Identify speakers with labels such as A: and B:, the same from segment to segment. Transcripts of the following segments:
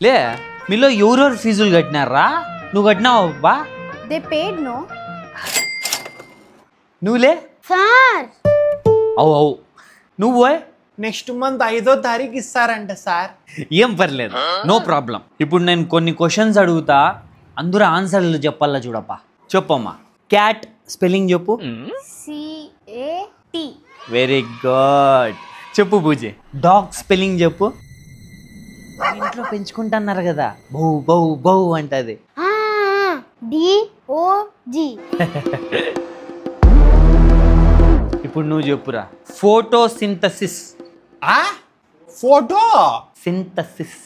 A: లే మీలో ఎవరెవరు ఫీజులు కట్టినారా? నువ్వు కట్టినావా అబ్బా?
B: దే పేడ్ నో
A: నువ్వులే
B: సార్.
A: అవు అవు నువ్వు
C: నెక్స్ట్ మంత్ 5వ తారీఖు ఇస్తారంట సార్.
A: ఏం పర్లేదు, నో ప్రాబ్లం. ఇప్పుడు నేను కొన్ని క్వశ్చన్స్ అడుగుతా, అందరూ ఆన్సర్లు చెప్పాలా చూడప్పా. చెప్పమ్మా. క్యాట్ స్పెల్లింగ్ చెప్పు.
B: CAT.
A: Very good. చెప్పు పూజే. డాగ్ స్పెల్లింగ్ చెప్పు. ఇంట్లో పెంచుకుంటున్నారు కదా, బౌ బౌ బౌ అంటది.
B: DOG.
A: ఇప్పుడు నువ్వు చెప్పురా. ఫోటోసింథసిస్.
C: Photo
A: synthesis.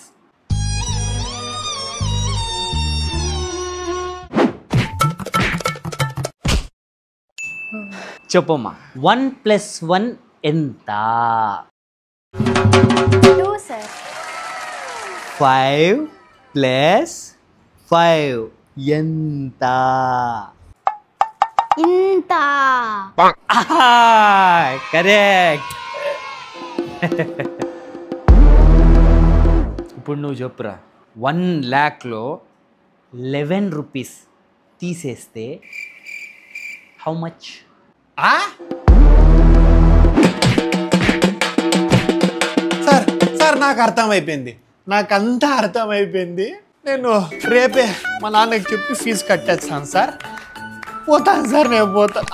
A: చెప్పమ్మా. 1 + 1 ఎంత?
B: 2 సార్.
A: 5 + 5 ఎంత?
B: ఇంత.
A: కరెక్ట్. ఇప్పుడు నువ్వు చెప్పురా. 1 lakhలో 11 రూపీస్ తీసేస్తే హౌ మచ్?
C: సార్ సార్ నాకు అర్థమైపోయింది, నాకంతా అర్థమైపోయింది. నేను రేపే మా నాన్నకి చెప్పి ఫీజు కట్టేస్తాను సార్. పోతాను సార్, నేను పోతాను.